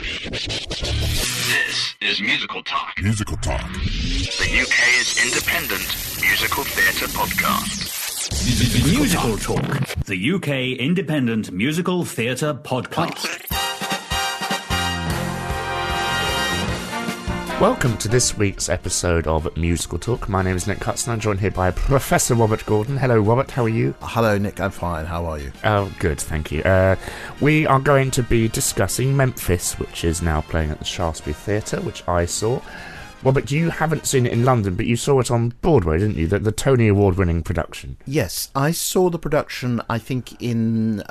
This is Musical Talk. Musical Talk. The UK's independent musical theatre podcast. Musical Talk. The UK independent musical theatre podcast. Welcome to this week's episode of Musical Talk. My name is Nick Cutson. I'm joined here by Professor Robert Gordon. Hello, Robert. How are you? Hello, Nick. I'm fine. How are you? Oh, good. Thank you. We are going to be discussing Memphis, which is now playing at the Shaftesbury Theatre, which I saw. Robert, you haven't seen it in London, but you saw it on Broadway, didn't you? The Tony Award-winning production. Yes, I saw the production, I think, in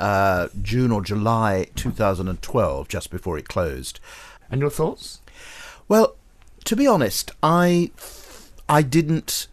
June or July 2012, just before it closed. And your thoughts? Well, to be honest, I didn't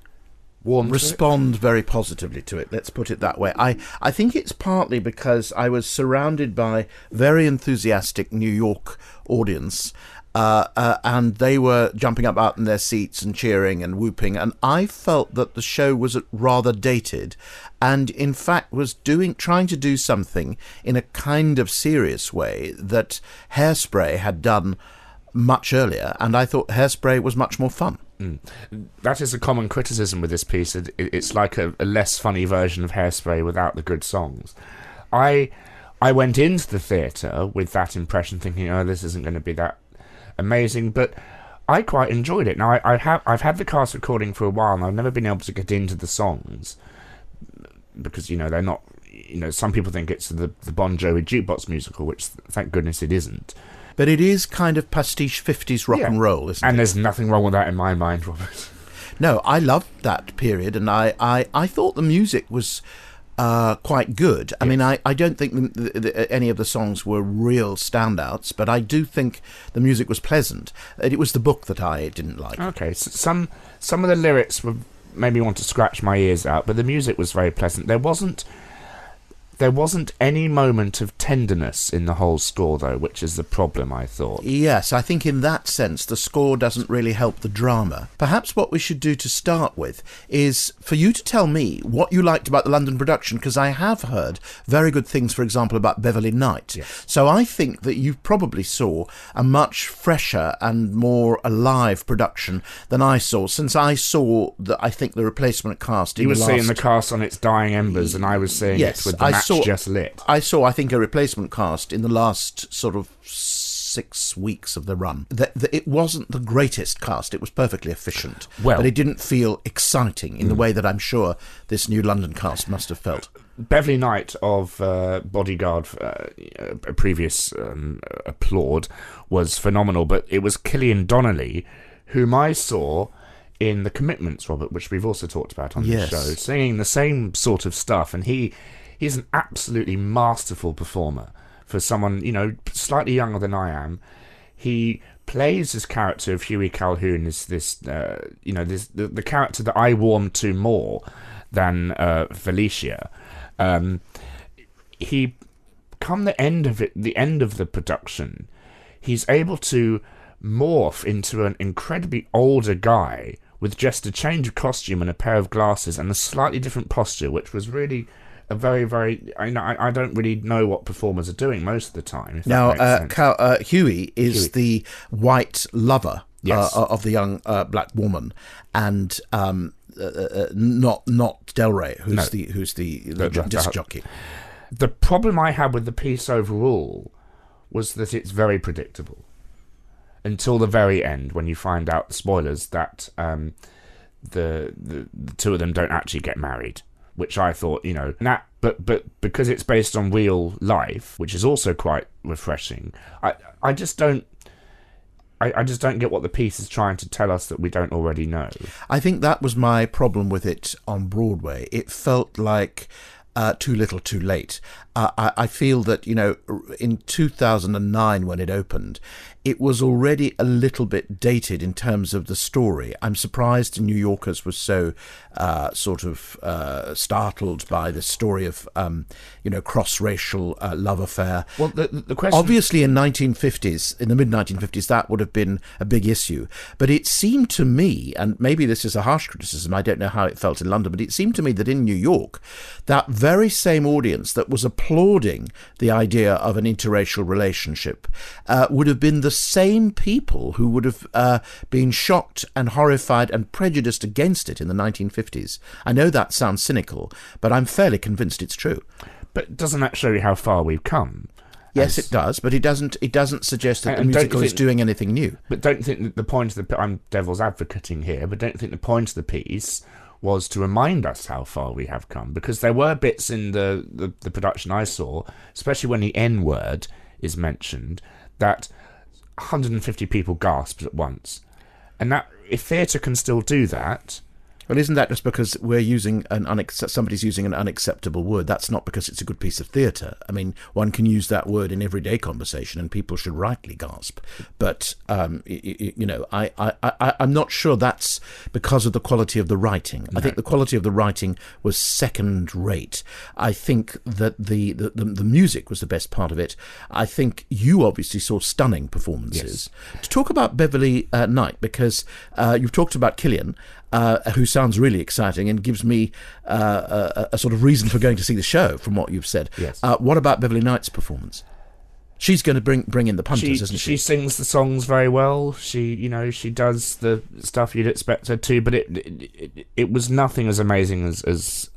respond very positively to it, let's put it that way. I think it's partly because I was surrounded by very enthusiastic New York audience, and they were jumping up out in their seats and cheering and whooping, and I felt that the show was rather dated and in fact was trying to do something in a kind of serious way that Hairspray had done much earlier, and I thought Hairspray was much more fun. That is a common criticism with this piece. It's like a less funny version of Hairspray without the good songs. I went into the theatre with that impression, thinking, oh, this isn't going to be that amazing, but I quite enjoyed it. Now, I've had the cast recording for a while, and I've never been able to get into the songs, because, they're not, some people think it's the Bon Jovi jukebox musical, which, thank goodness, it isn't. But it is kind of pastiche 50s rock and roll, isn't it? And there's nothing wrong with that in my mind, Robert. No, I loved that period, and I thought the music was quite good. I mean, I don't think any of the songs were real standouts, but I do think the music was pleasant. It was the book that I didn't like. Okay, so some of the lyrics made me want to scratch my ears out, but the music was very pleasant. There wasn't any moment of tenderness in the whole score, though, which is the problem, I thought. Yes, I think in that sense, the score doesn't really help the drama. Perhaps what we should do to start with is for you to tell me what you liked about the London production, because I have heard very good things, for example, about Beverly Knight. Yes. So I think that you probably saw a much fresher and more alive production than I saw, since I saw, I think, the replacement cast in You were seeing the cast on its dying embers, and I was seeing it with the match just lit. I saw, I think, a replacement cast in the last sort of 6 weeks of the run. It wasn't the greatest cast. It was perfectly efficient. But it didn't feel exciting in the way that I'm sure this new London cast must have felt. Beverly Knight of Bodyguard, a previous applaud, was phenomenal, but it was Cillian Donnelly, whom I saw in The Commitments, Robert, which we've also talked about on this show, singing the same sort of stuff, and He's an absolutely masterful performer for someone, slightly younger than I am. He plays this character of Huey Calhoun as the character that I warmed to more than Felicia. He, come the end of the production, he's able to morph into an incredibly older guy with just a change of costume and a pair of glasses and a slightly different posture, which was really a very, very... I don't really know what performers are doing most of the time. Now, Huey is the white lover of the young black woman, and not Del Rey, who's the disc jockey. The problem I had with the piece overall was that it's very predictable until the very end, when you find out, spoilers, that the two of them don't actually get married. Which I thought, but because it's based on real life, which is also quite refreshing, I just don't get what the piece is trying to tell us that we don't already know. I think that was my problem with it on Broadway. It felt like too little, too late. I feel that, in 2009 when it opened, it was already a little bit dated in terms of the story. I'm surprised New Yorkers were so startled by the story of, cross-racial love affair. Well, the question... Obviously, in the mid-1950s, that would have been a big issue. But it seemed to me, and maybe this is a harsh criticism, I don't know how it felt in London, but it seemed to me that in New York, that very same audience that was applauding the idea of an interracial relationship would have been the same people who would have been shocked and horrified and prejudiced against it in the 1950s. I know that sounds cynical, but I'm fairly convinced it's true. But doesn't that show you how far we've come? Yes, it does, but it doesn't suggest that the musical is doing anything new. But don't think that the point of I'm devil's advocating here, but don't think the point of the piece was to remind us how far we have come, because there were bits in the production I saw, especially when the N-word is mentioned, that 150 people gasped at once. And that, if theatre can still do that... Well, isn't that just because we're using somebody's using an unacceptable word? That's not because it's a good piece of theatre. I mean, one can use that word in everyday conversation, and people should rightly gasp. But I'm not sure that's because of the quality of the writing. No. I think the quality of the writing was second rate. I think that the music was the best part of it. I think you obviously saw stunning performances. Yes. To talk about Beverly Knight, because you've talked about Killian. Who sounds really exciting and gives me a sort of reason for going to see the show from what you've said. Yes. What about Beverly Knight's performance? She's going to bring in the punters, isn't she? She sings the songs very well. She does the stuff you'd expect her to, but it was nothing as amazing as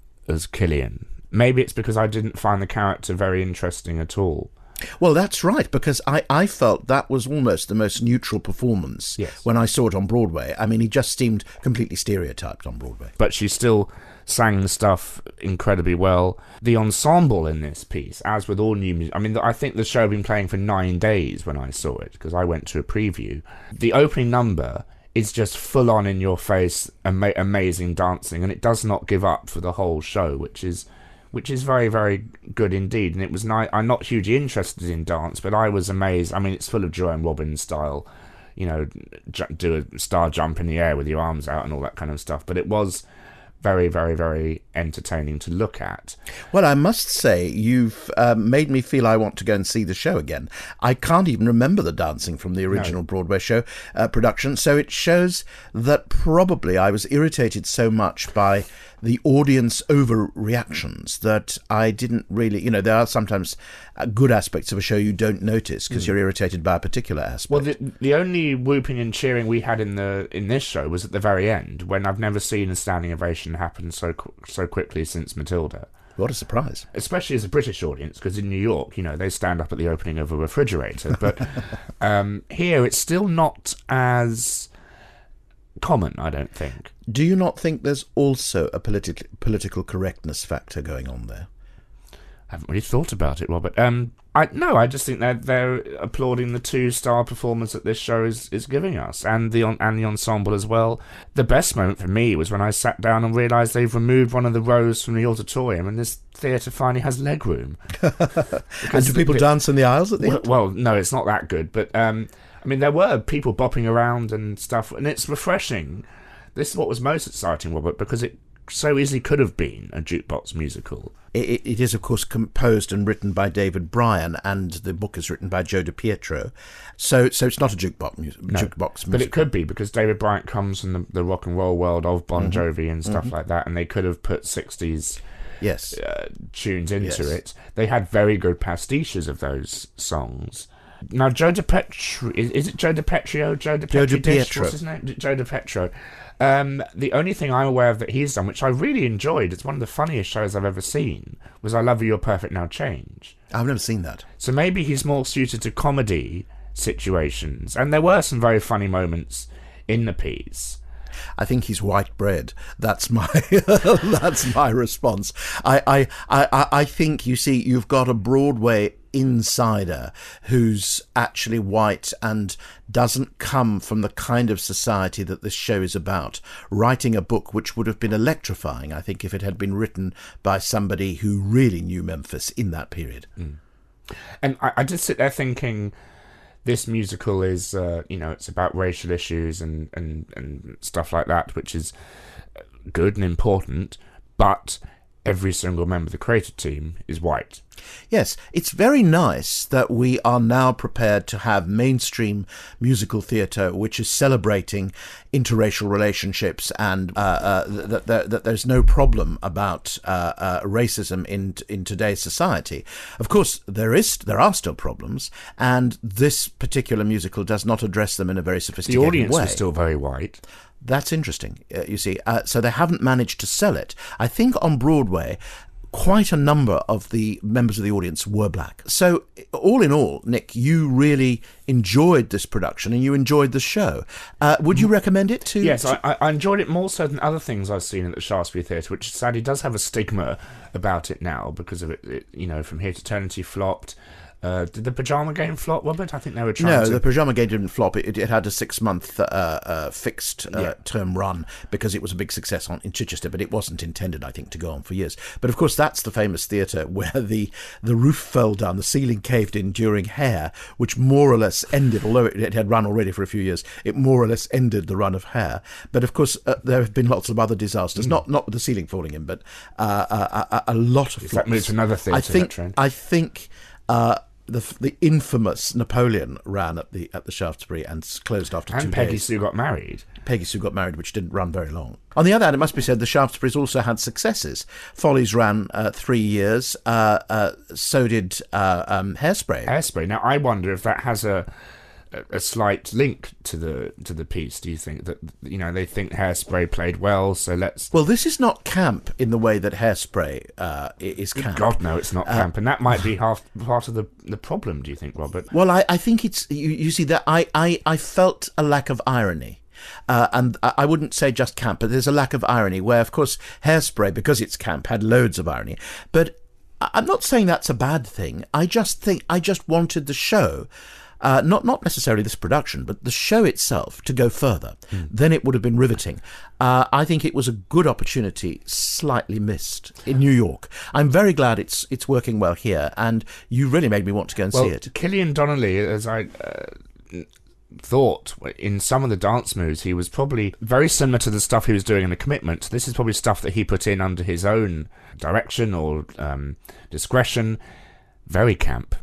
Killian. Maybe it's because I didn't find the character very interesting at all. Well, that's right, because I felt that was almost the most neutral performance when I saw it on Broadway. I mean, he just seemed completely stereotyped on Broadway. But she still sang the stuff incredibly well. The ensemble in this piece, as with all new music... I mean, I think the show had been playing for 9 days when I saw it, because I went to a preview. The opening number is just full-on in-your-face, amazing dancing, and it does not give up for the whole show, which is very, very good indeed. And it was nice. I'm not hugely interested in dance, but I was amazed. I mean, it's full of Joanne Robbins style, do a star jump in the air with your arms out and all that kind of stuff. But it was very, very, very entertaining to look at. Well, I must say, you've made me feel I want to go and see the show again. I can't even remember the dancing from the original Broadway show production, so it shows that probably I was irritated so much by the audience overreactions that I didn't really... there are sometimes good aspects of a show you don't notice because you're irritated by a particular aspect. Well, the only whooping and cheering we had in this show was at the very end, when I've never seen a standing ovation happen so quickly since Matilda. What a surprise. Especially as a British audience, because in New York, they stand up at the opening of a refrigerator. But here, it's still not as common, I don't think. Do you not think there's also a political correctness factor going on there? I haven't really thought about it, Robert. I just think they're applauding the 2-star performance that this show is giving us, and the ensemble as well. The best moment for me was when I sat down and realised they've removed one of the rows from the auditorium, and this theatre finally has legroom. And do people dance in the aisles at the end? Well, no, it's not that good, but I mean, there were people bopping around and stuff, and it's refreshing. This is what was most exciting, Robert, because it so easily could have been a jukebox musical. It is, of course, composed and written by David Bryan, and the book is written by Joe DiPietro. So it's not a jukebox musical. But it could be, because David Bryan comes from the rock and roll world of Bon Jovi and stuff like that, and they could have put 60s tunes into it. They had very good pastiches of those songs. Now, Joe DiPietro... Is it Joe DiPietro? Joe DiPietro. What's his name? Joe DiPietro. The only thing I'm aware of that he's done, which I really enjoyed, it's one of the funniest shows I've ever seen, was I Love You, You're Perfect, Now Change. I've never seen that. So maybe he's more suited to comedy situations. And there were some very funny moments in the piece. I think he's white bread. That's my that's my response. I think, you see, you've got a Broadway insider who's actually white and doesn't come from the kind of society that this show is about, writing a book which would have been electrifying, I think, if it had been written by somebody who really knew Memphis in that period. And I just sit there thinking, this musical is, it's about racial issues and stuff like that, which is good and important, but every single member of the creative team is white. Yes, it's very nice that we are now prepared to have mainstream musical theatre which is celebrating interracial relationships and that there's no problem about racism in today's society. Of course, there are still problems, and this particular musical does not address them in a very sophisticated way. The audience was still very white. That's interesting, you see. So they haven't managed to sell it. I think on Broadway, quite a number of the members of the audience were black. So all in all, Nick, you really enjoyed this production and you enjoyed the show. Would you recommend it to... Yes, I enjoyed it more so than other things I've seen at the Shaftesbury Theatre, which sadly does have a stigma about it now because of it, From Here to Eternity flopped. Did the Pyjama Game flop, Robert? I think they were trying to... No, the Pyjama Game didn't flop. It had a 6-month fixed term run because it was a big success in Chichester, but it wasn't intended, I think, to go on for years. But of course, that's the famous theatre where the roof fell down, the ceiling caved in during Hair, which more or less ended, although it had run already for a few years, it more or less ended the run of Hair. But of course, there have been lots of other disasters, not with the ceiling falling in, but a lot of flops. That moves to another theatre, I think the infamous Napoleon ran at the Shaftesbury and closed after 2 days. And Peggy Sue Got Married. Peggy Sue Got Married, which didn't run very long. On the other hand, it must be said the Shaftesbury's also had successes. Follies ran 3 years. So did Hairspray. Hairspray. Now, I wonder if that has a slight link to the piece. Do you think that they think Hairspray played well, so let's... Well, this is not camp in the way that Hairspray is camp. God, no, it's not camp, and that might be half part of the problem. Do you think, Robert? Well, I think it's you see that I felt a lack of irony. And I wouldn't say just camp, but there's a lack of irony where, of course, Hairspray, because it's camp, had loads of irony. But I'm not saying that's a bad thing. I just wanted the show. Not necessarily this production, but the show itself to go further. Then it would have been riveting. I think it was a good opportunity, slightly missed in New York. I'm very glad it's working well here, and you really made me want to go and see it. Killian Donnelly, as I thought, in some of the dance moves, he was probably very similar to the stuff he was doing in The Commitment. This is probably stuff that he put in under his own direction or discretion. Very camp.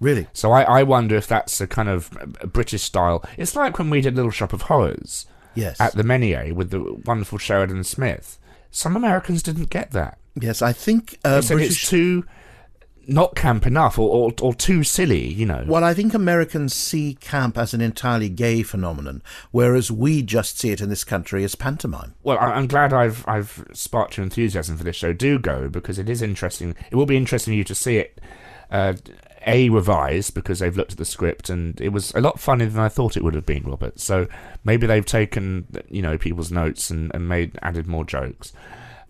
Really? So I wonder if that's a kind of a British style. It's like when we did Little Shop of Horrors at the Menier with the wonderful Sheridan Smith. Some Americans didn't get that. Yes, I think it's too not camp enough or too silly, Well, I think Americans see camp as an entirely gay phenomenon, whereas we just see it in this country as pantomime. Well, I'm glad I've sparked your enthusiasm for this show. Do go, because it is interesting. It will be interesting for you to see it revised, because they've looked at the script and it was a lot funnier than I thought it would have been, Robert. So maybe they've taken people's notes and added more jokes.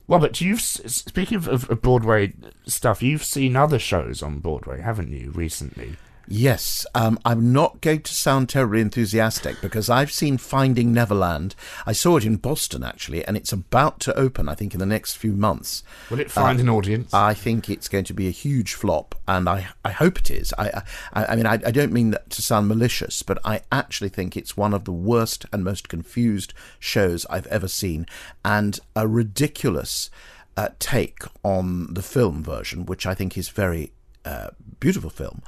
Robert, speaking of Broadway stuff, you've seen other shows on Broadway, haven't you, recently? Yes, I'm not going to sound terribly enthusiastic because I've seen Finding Neverland. I saw it in Boston, actually, and it's about to open, I think, in the next few months. Will it find an audience? I think it's going to be a huge flop, and I hope it is. I mean, I don't mean that to sound malicious, but I actually think it's one of the worst and most confused shows I've ever seen, and a ridiculous take on the film version, which I think is very... beautiful film.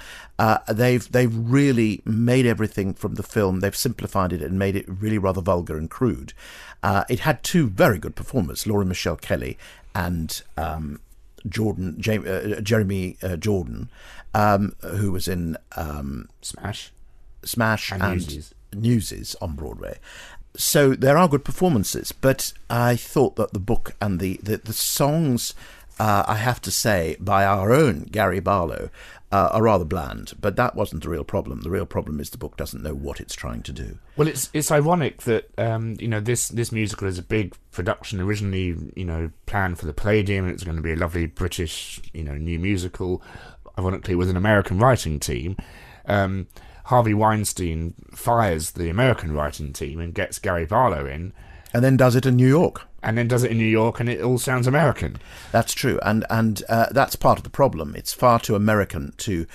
They've really made everything from the film. They've simplified it and made it really rather vulgar and crude. It had 2 very good performers, Laura Michelle Kelly and Jeremy Jordan, who was in Smash and Newsies on Broadway. So there are good performances, but I thought that the book and the songs, I have to say, by our own Gary Barlow, are rather bland. But that wasn't the real problem. The real problem is the book doesn't know what it's trying to do. Well, it's ironic that this musical is a big production, originally planned for the Palladium, and it's going to be a lovely British new musical, ironically with an American writing team. Harvey Weinstein fires the American writing team and gets Gary Barlow in. And then does it in New York. And it all sounds American. That's true, and that's part of the problem. It's far too American to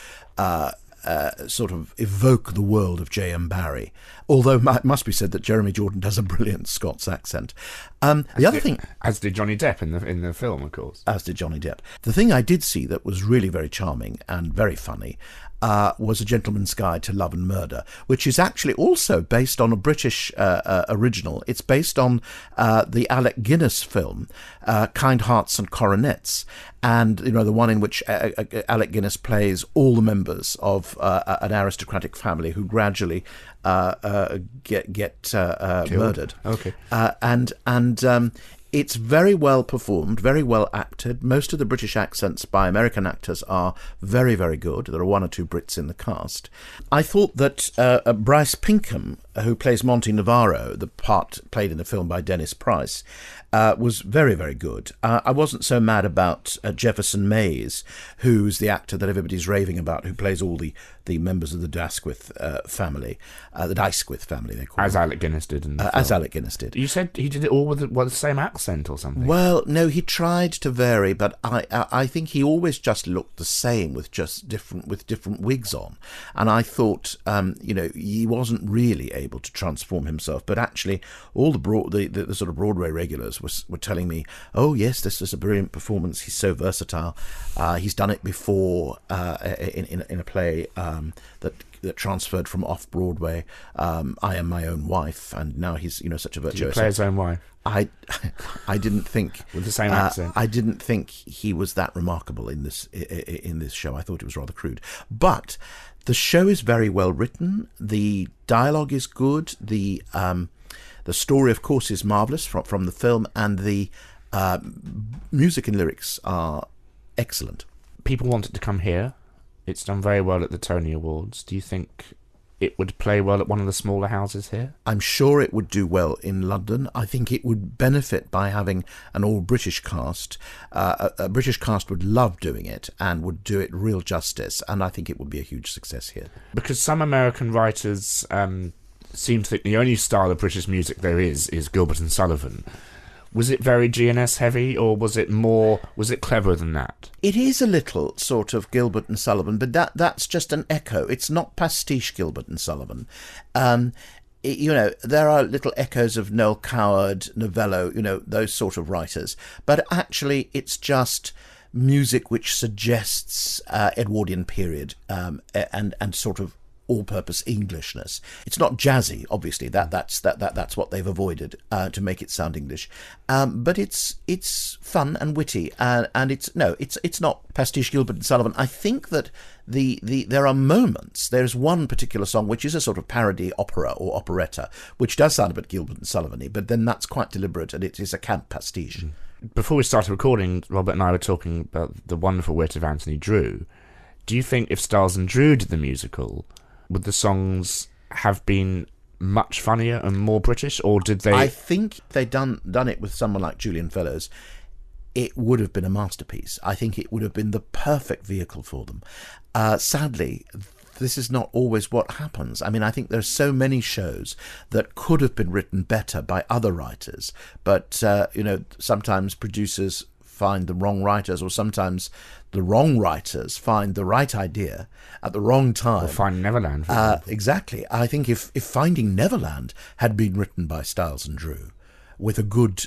sort of evoke the world of J.M. Barrie. Although it must be said that Jeremy Jordan does a brilliant Scots accent. The other thing, as did Johnny Depp in the film, of course. As did Johnny Depp. The thing I did see that was really very charming and very funny was A Gentleman's Guide to Love and Murder, which is actually also based on a British original. It's based on the Alec Guinness film, Kind Hearts and Coronets, and the one in which Alec Guinness plays all the members of an aristocratic family who gradually get murdered. Okay. It's very well performed, very well acted. Most of the British accents by American actors are very, very good. There are one or two Brits in the cast. I thought that Bryce Pinkham, who plays Monty Navarro, the part played in the film by Dennis Price, was very, very good. I wasn't so mad about Jefferson Mays, who's the actor that everybody's raving about, who plays all the members of the Dasquith family, the Dysquith family, they call As them. Alec Guinness did in the film. As Alec Guinness did. You said he did it all with the same accent or something? Well, no, he tried to vary, but I think he always just looked the same with different wigs on. And I thought, he wasn't really able to transform himself. But actually, all the sort of Broadway regulars were telling me, oh yes, this is a brilliant performance. He's so versatile. He's done it before in a play that transferred from off Broadway. I Am My Own Wife, and now he's such a virtuoso. Did he play his own wife? I didn't think with the same accent. I didn't think he was that remarkable in this show. I thought it was rather crude, but the show is very well written. The dialogue is good. The story, of course, is marvelous from the film, and the music and lyrics are excellent. People want it to come here. It's done very well at the Tony Awards. Do you think it would play well at one of the smaller houses here? I'm sure it would do well in London. I think it would benefit by having an all-British cast. A British cast would love doing it and would do it real justice, and I think it would be a huge success here. Because some American writers seem to think the only style of British music there is Gilbert and Sullivan. Was it very GNS heavy, or was it cleverer than that? It is a little sort of Gilbert and Sullivan, but that's just an echo. It's not pastiche Gilbert and Sullivan. There are little echoes of Noel Coward, Novello, those sort of writers. But actually, it's just music which suggests Edwardian period and sort of all-purpose Englishness. It's not jazzy, obviously. That's what they've avoided to make it sound English. But it's fun and witty, and it's not pastiche Gilbert and Sullivan. I think that there are moments. There's one particular song which is a sort of parody opera or operetta, which does sound a bit Gilbert and Sullivan-y, but then that's quite deliberate, and it is a camp pastiche. Before we started recording, Robert and I were talking about the wonderful wit of Anthony Drew. Do you think if Stiles and Drew did the musical, would the songs have been much funnier and more British, or did they... I think if they'd done it with someone like Julian Fellowes, it would have been a masterpiece. I think it would have been the perfect vehicle for them. Sadly, this is not always what happens. I mean, I think there's so many shows that could have been written better by other writers, but, sometimes producers find the wrong writers, or sometimes the wrong writers find the right idea at the wrong time. Or find Neverland. Exactly. I think if Finding Neverland had been written by Stiles and Drew, with a good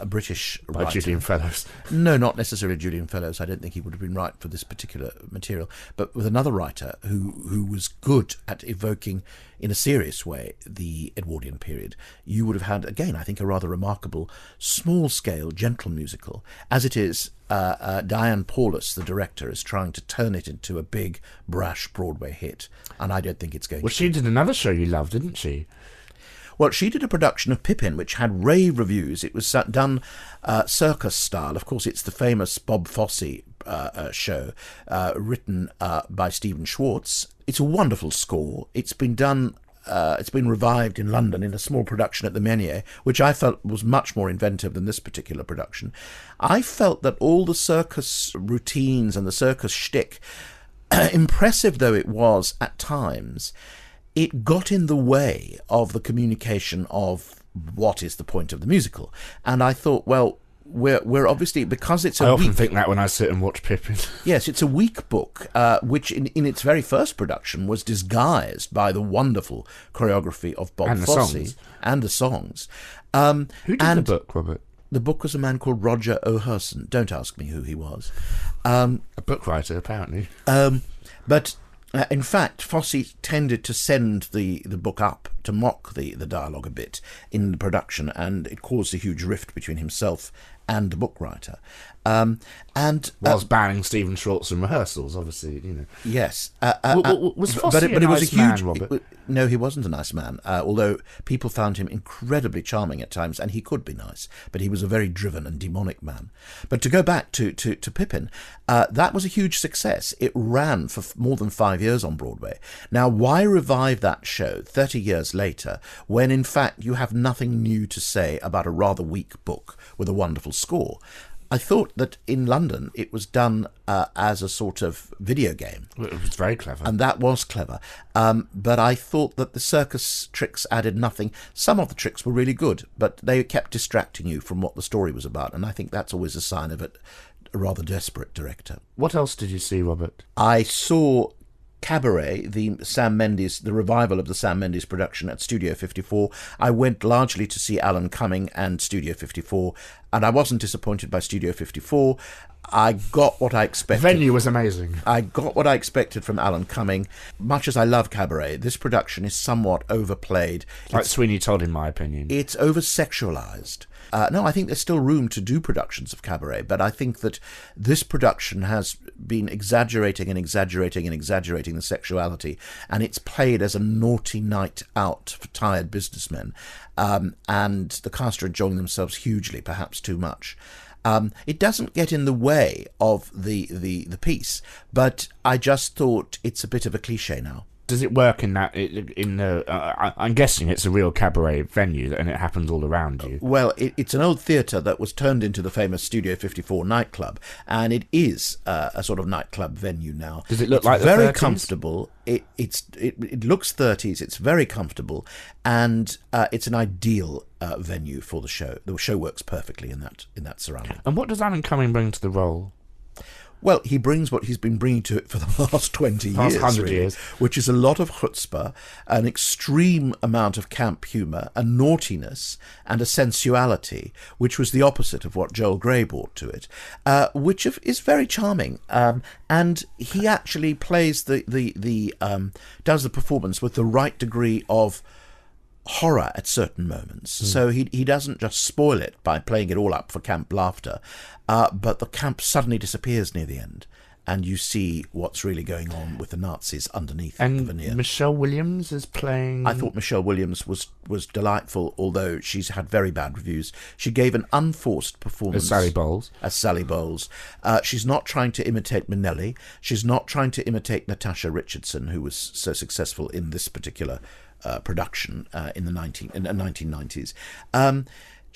British writer. By Julian Fellowes. No, not necessarily Julian Fellowes. I don't think he would have been right for this particular material. But with another writer who was good at evoking, in a serious way, the Edwardian period, you would have had, again, I think, a rather remarkable small-scale, gentle musical. As it is, Diane Paulus, the director, is trying to turn it into a big, brash Broadway hit. And I don't think it's going to. Well, she did another show you loved, didn't she? Well, she did a production of Pippin, which had rave reviews. It was done circus style. Of course, it's the famous Bob Fosse show, written by Stephen Schwartz. It's a wonderful score. It's been done. It's been revived in London in a small production at the Menier, which I felt was much more inventive than this particular production. I felt that all the circus routines and the circus shtick, impressive though it was at times, it got in the way of the communication of what is the point of the musical. And I thought, well, we're obviously, because it's a I often weak, think that when I sit and watch Pippin. yes, it's a weak book, which in its very first production was disguised by the wonderful choreography of Bob And the Fosse songs. and the songs. Who did the book, Robert? The book was a man called Roger O'Herson. Don't ask me who he was. A book writer, apparently. But in fact, Fosse tended to send the book up to mock the dialogue a bit in the production, and it caused a huge rift between himself and the book writer. Whilst banning Stephen Schwartz from rehearsals, obviously, you know. Yes. Was Fosse a nice man, Robert? No, he wasn't a nice man, although people found him incredibly charming at times, and he could be nice, but he was a very driven and demonic man. But to go back to Pippin, that was a huge success. It ran for more than 5 years on Broadway. Now, why revive that show 30 years later, when in fact you have nothing new to say about a rather weak book with a wonderful score? I thought that in London it was done as a sort of video game. It was very clever. And that was clever. But I thought that the circus tricks added nothing. Some of the tricks were really good, but they kept distracting you from what the story was about. And I think that's always a sign of a rather desperate director. What else did you see, Robert? I saw Cabaret, the revival of the Sam Mendes production at Studio 54. I went largely to see Alan Cumming and Studio 54, and I wasn't disappointed by Studio 54. I got what I expected. The venue was amazing. I got what I expected from Alan Cumming. Much as I love Cabaret, this production is somewhat overplayed. Like Sweeney Todd, in my opinion. It's over-sexualized. No, I think there's still room to do productions of Cabaret, but I think that this production has been exaggerating the sexuality, and it's played as a naughty night out for tired businessmen, and the cast are enjoying themselves hugely, perhaps too much. It doesn't get in the way of the piece, but I just thought it's a bit of a cliche now. Does it work in that? I'm guessing it's a real cabaret venue, and it happens all around you. Well, it's an old theatre that was turned into the famous Studio 54 nightclub, and it is a sort of nightclub venue now. Does it look it's like the very 30s? Comfortable? It looks 30s. It's very comfortable, and it's an ideal venue for the show. The show works perfectly in that surrounding. And what does Alan Cumming bring to the role? Well, he brings what he's been bringing to it for the last 20 years, 100 really, years, which is a lot of chutzpah, an extreme amount of camp humour, a naughtiness, and a sensuality, which was the opposite of what Joel Grey brought to it, which is very charming. And he actually plays does the performance with the right degree of horror at certain moments. So he doesn't just spoil it by playing it all up for camp laughter, but the camp suddenly disappears near the end, and you see what's really going on with the Nazis underneath the veneer. And Michelle Williams is playing... I thought Michelle Williams was delightful, although she's had very bad reviews. She gave an unforced performance. As Sally Bowles. She's not trying to imitate Minnelli. She's not trying to imitate Natasha Richardson, who was so successful in this particular production in the 1990s.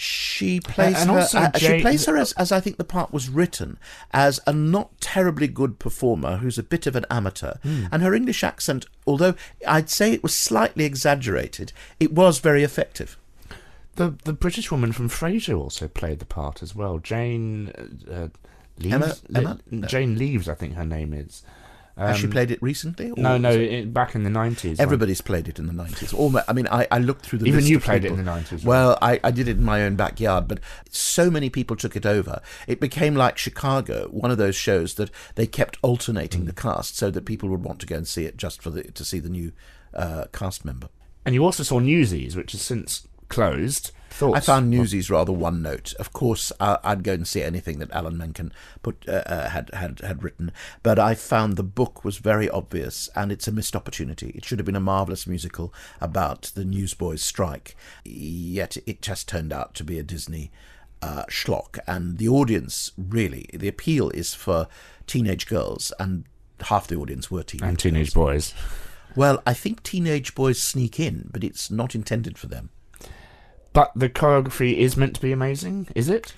She plays her as I think the part was written, as a not terribly good performer who's a bit of an amateur. And her English accent, although I'd say it was slightly exaggerated, it was very effective. The British woman from Frasier also played the part as well. Jane Leaves. Jane Leaves, I think her name is. Has she played it recently? Back in the 90s. Everybody's played it in the 90s. I looked through the Even list you of played people. it in the 90s. Well, I did it in my own backyard, but so many people took it over. It became like Chicago, one of those shows that they kept alternating the cast so that people would want to go and see it just to see the new cast member. And you also saw Newsies, which has since closed. Thoughts? I found Newsies rather one note. Of course, I'd go and see anything that Alan Menken had written, but I found the book was very obvious, and it's a missed opportunity. It should have been a marvellous musical about the newsboys' strike, yet it just turned out to be a Disney schlock. And the audience, really, the appeal is for teenage girls, and half the audience were teenage boys. Well, I think teenage boys sneak in, but it's not intended for them. But the choreography is meant to be amazing, is it?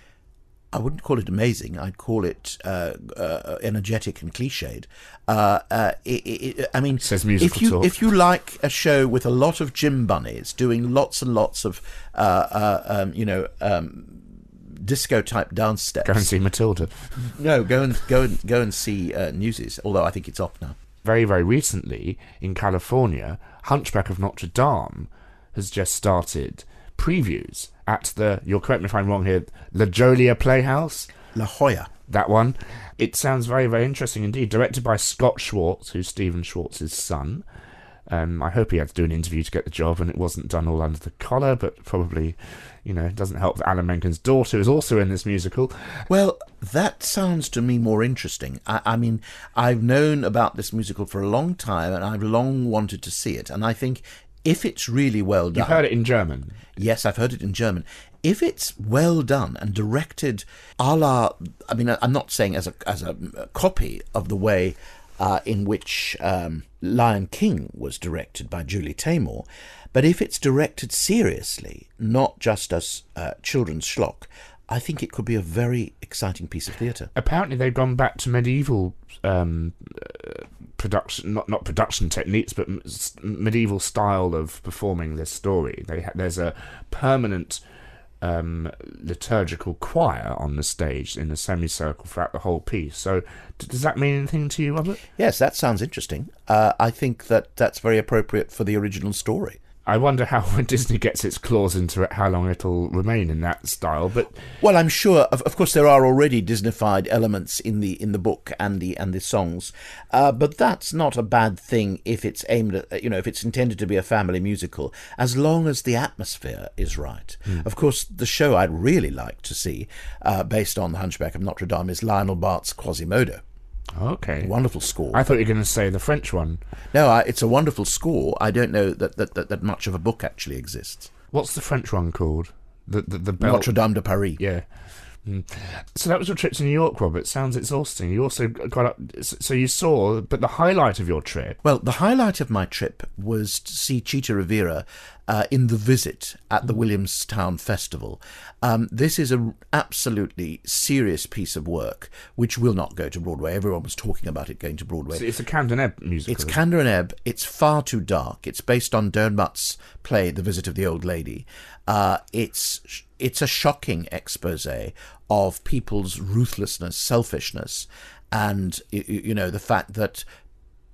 I wouldn't call it amazing. I'd call it energetic and cliched. Says musical talk. If you like a show with a lot of gym bunnies doing lots and lots of, disco-type dance steps. Go and see Matilda. No, go and see Newsies, although I think it's off now. Very, very recently, in California, Hunchback of Notre Dame has just started previews at you'll correct me if I'm wrong here, La Jolla Playhouse? La Jolla. That one. It sounds very, very interesting indeed. Directed by Scott Schwartz, who's Stephen Schwartz's son. I hope he had to do an interview to get the job, and it wasn't done all under the collar, but probably, it doesn't help that Alan Menken's daughter is also in this musical. Well, that sounds to me more interesting. I mean, I've known about this musical for a long time, and I've long wanted to see it, and I think if it's really well done... You've heard it in German? Yes, I've heard it in German. If it's well done and directed a la... I mean, I'm not saying as a copy of the way in which Lion King was directed by Julie Taymor, but if it's directed seriously, not just as children's schlock, I think it could be a very exciting piece of theatre. Apparently they've gone back to medieval production, not production techniques, but medieval style of performing this story. There's a permanent liturgical choir on the stage in a semicircle throughout the whole piece. So does that mean anything to you, Robert? Yes, that sounds interesting. I think that's very appropriate for the original story. I wonder how, when Disney gets its claws into it, how long it'll remain in that style. But well, I'm sure. Of course, there are already Disneyfied elements in the book and the songs, but that's not a bad thing if it's aimed at, if it's intended to be a family musical, as long as the atmosphere is right. Of course, the show I'd really like to see, based on The Hunchback of Notre Dame, is Lionel Bart's Quasimodo. Okay. Wonderful score. I thought you were going to say the French one. No, it's a wonderful score. I don't know that much of a book actually exists. What's the French one called? The Bell... Notre Dame de Paris. Yeah. So that was your trip to New York, Robert. Sounds exhausting. You also got up... So you saw... But the highlight of your trip... Well, the highlight of my trip was to see Chita Rivera in The Visit at the Williamstown Festival. This is an absolutely serious piece of work, which will not go to Broadway. Everyone was talking about it going to Broadway. So it's a Camden Ebb musical. It's Camden and Ebb. It's far too dark. It's based on Dermot's play, The Visit of the Old Lady. It's a shocking expose of people's ruthlessness, selfishness, and, the fact that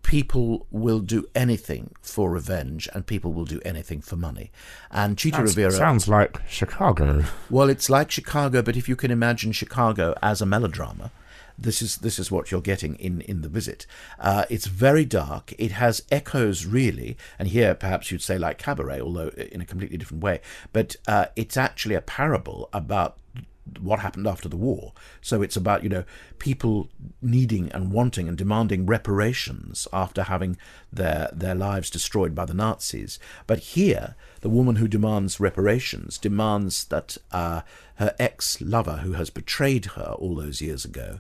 people will do anything for revenge and people will do anything for money. And Chita Rivera... Sounds like Chicago. Well, it's like Chicago, but if you can imagine Chicago as a melodrama, this is what you're getting in The Visit. It's very dark. It has echoes, really, and here perhaps you'd say like Cabaret, although in a completely different way. But it's actually a parable about what happened after the war. So it's about, people needing and wanting and demanding reparations after having their lives destroyed by the Nazis. But here, the woman who demands reparations demands that her ex-lover, who has betrayed her all those years ago,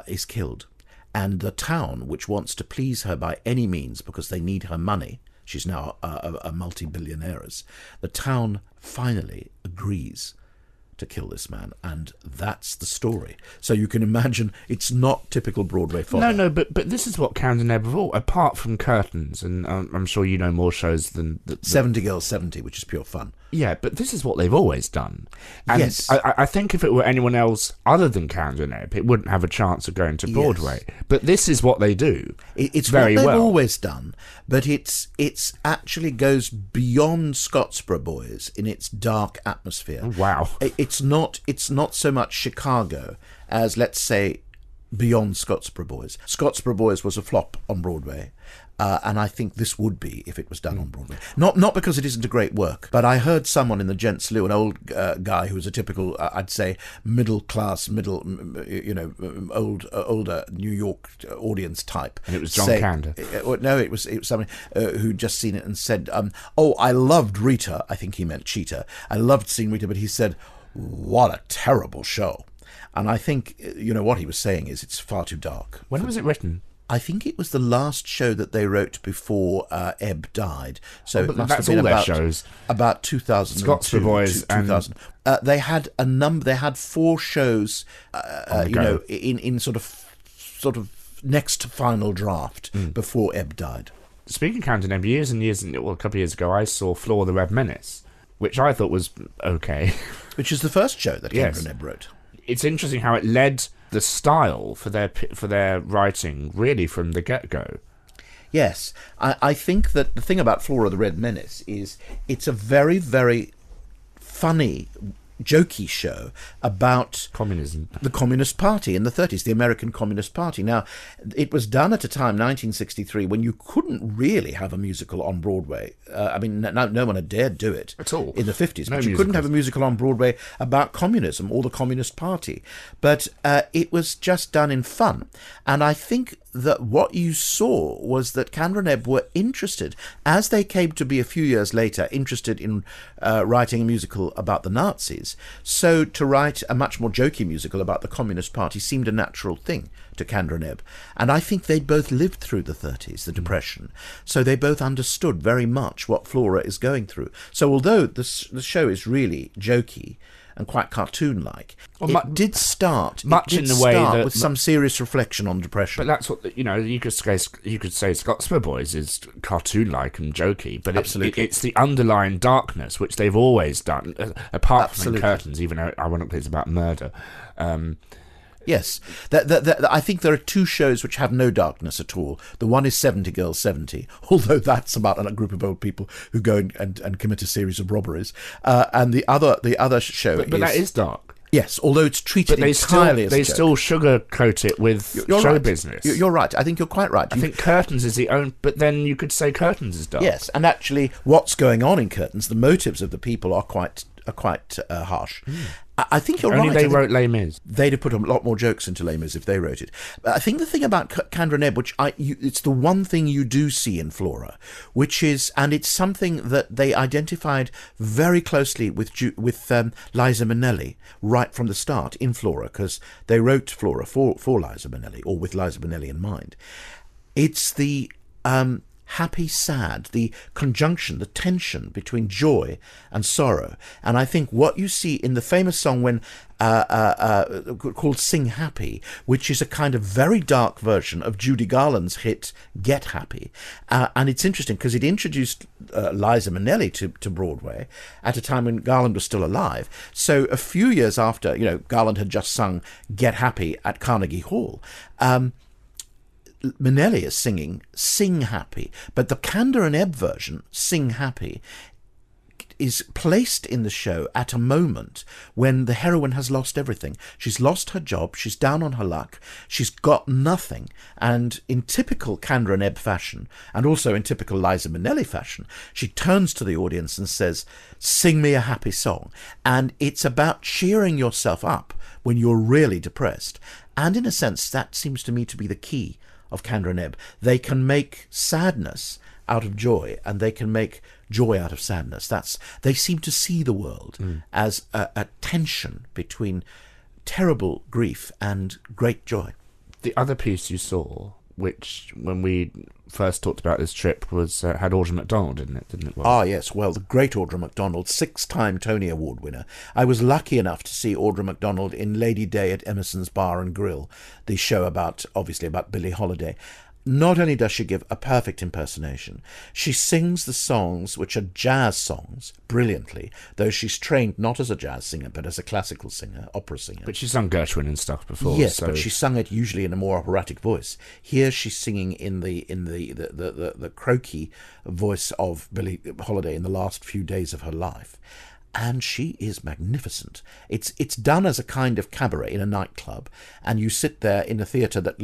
is killed. And the town, which wants to please her by any means because they need her money, she's now a multi-billionaire, the town finally agrees to kill this man, and that's the story. So you can imagine it's not typical Broadway fodder. No, but this is what Camden Ebb all, apart from curtains, and I'm sure you know more shows than... 70 Girls 70, which is pure fun. Yeah, but this is what they've always done. And yes. I think if it were anyone else other than Camden Ebb, it wouldn't have a chance of going to Broadway. Yes. But this is what they do. It's very what they've well. always done, but it's actually goes beyond Scottsboro Boys in its dark atmosphere. Wow. It's not so much Chicago as, let's say, beyond Scottsboro Boys. Scottsboro Boys was a flop on Broadway. And I think this would be if it was done on Broadway. Not because it isn't a great work, but I heard someone in the Gents Lou, an old guy who was a typical, I'd say, middle-class, older New York audience type. And it was John Kander. No, it was somebody who'd just seen it and said, I loved Rita. I think he meant Cheetah. I loved seeing Rita, but he said, what a terrible show. And I think, what he was saying is it's far too dark. When was it written? I think it was the last show that they wrote before Ebb died. So it must that's have been all their shows. About 2002. Scottsboro Boys 2000. They had a number. They had 4 shows. In sort of next final draft before Ebb died. Speaking of Camden Ebb, years and years, a couple of years ago, I saw Floor the Red Menace. which I thought was okay. Which is the first show that Yes. Kendra Nebb wrote. It's interesting how it led the style for their writing really from the get-go. Yes, I think that the thing about Flora the Red Menace is it's a very, very funny, jokey show about Communism. the Communist Party in the 30s, the American Communist Party. Now, it was done at a time, 1963, when you couldn't really have a musical on Broadway. No one had dared do it At all. in the 50s. No But you couldn't musicals. have a musical on Broadway about communism or the Communist Party. But it was just done in fun. And I think that what you saw was that Kendra Nebb were interested, as they came to be a few years later, interested in writing a musical about the Nazis. So to write a much more jokey musical about the Communist Party seemed a natural thing to Kendra Nebb. And I think they'd both lived through the 30s, the Depression. So they both understood very much what Flora is going through. So although the show is really jokey and quite cartoon-like, it did start in the way that with some serious reflection on depression. But that's what you could say. Scott Boys is cartoon-like and jokey, but Absolutely. it's the underlying darkness which they've always done, apart Absolutely. from Curtains. Even though ironically it's about murder. Yes, I think there are two shows which have no darkness at all. The one is 70 Girls 70, although that's about a group of old people who go and commit a series of robberies. And the other show But that is dark. Yes, although it's treated But they entirely as a joke. still sugarcoat it with show right. business. You're right. I think you're quite right. I think Curtains is the own, but then you could say Curtains is dark. Yes, and actually, what's going on in Curtains, the motives of the people are quite harsh. I think you're Only right. they I think wrote Les Mis. they'd have put a lot more jokes into Les Mis if they wrote it. But I think the thing about Kendra Nebb, it's the one thing you do see in Flora, which is, and it's something that they identified very closely with Liza Minnelli right from the start in Flora, because they wrote Flora for Liza Minnelli, or with Liza Minnelli in mind. It's the happy, sad, the conjunction, the tension between joy and sorrow. And I think what you see in the famous song called Sing Happy, which is a kind of very dark version of Judy Garland's hit Get Happy. And it's interesting because it introduced Liza Minnelli to Broadway at a time when Garland was still alive. So a few years after, Garland had just sung Get Happy at Carnegie Hall, Minnelli is singing Sing Happy, but the Kendra Nebb version, Sing Happy, is placed in the show at a moment when the heroine has lost everything. She's lost her job, she's down on her luck, she's got nothing, and in typical Kendra Nebb fashion, and also in typical Liza Minnelli fashion, she turns to the audience and says, "Sing me a happy song." And it's about cheering yourself up when you're really depressed. And in a sense, that seems to me to be the key of Kendra Nebb. They can make sadness out of joy, and they can make joy out of sadness. They seem to see the world as a tension between terrible grief and great joy. The other piece you saw, which when we first talked about this trip, was had Audra McDonald in it, didn't it? Ah, yes. Well, the great Audra McDonald, 6-time Tony Award winner. I was lucky enough to see Audra McDonald in Lady Day at Emerson's Bar and Grill, the show about Billie Holiday. Not only does she give a perfect impersonation, she sings the songs, which are jazz songs, brilliantly, though she's trained not as a jazz singer, but as a classical singer, opera singer. But she's sung Gershwin and stuff before. Yes, so. but she sung it usually in a more operatic voice. Here she's singing in the croaky voice of Billie Holiday in the last few days of her life. And she is magnificent. It's done as a kind of cabaret in a nightclub, and you sit there in a theatre that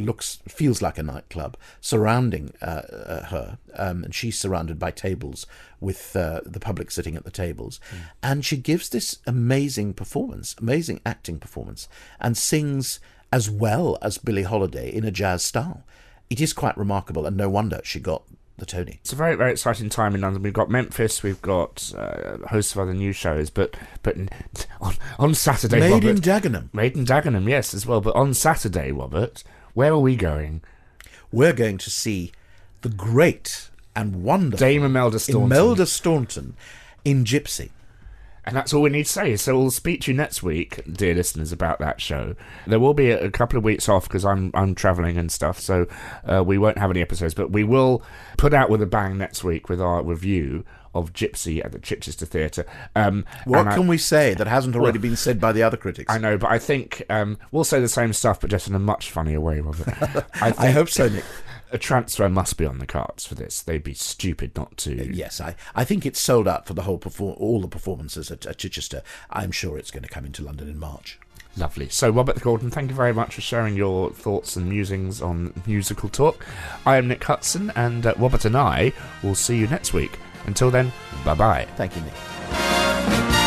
feels like a nightclub, surrounding her, and she's surrounded by tables with the public sitting at the tables, and she gives this amazing acting performance, and sings as well as Billie Holiday in a jazz style. It is quite remarkable, and no wonder she got the Tony. It's a very, very exciting time in London. We've got Memphis, we've got hosts of other new shows, but on Saturday, Made in Dagenham, yes, as well. But on Saturday, Robert, where are we going? We're going to see the great and wonderful Dame Imelda Staunton. Imelda Staunton in Gypsy. And that's all we need to say. So we'll speak to you next week, dear listeners, about that show. There will be a couple of weeks off because I'm travelling and stuff, so we won't have any episodes. But we will put out with a bang next week with our review of Gypsy at the Chichester Theatre. What can we say that hasn't already been said by the other critics? I know, but I think we'll say the same stuff, but just in a much funnier way, Robert. I hope so, Nick. A transfer must be on the cards for this. They'd be stupid not to. Yes, I think it's sold out for the whole all the performances at Chichester. I'm sure it's going to come into London in March. Lovely. So, Robert Gordon, thank you very much for sharing your thoughts and musings on Musical Talk. I am Nick Hudson, and Robert and I will see you next week. Until then, bye-bye. Thank you, Nick.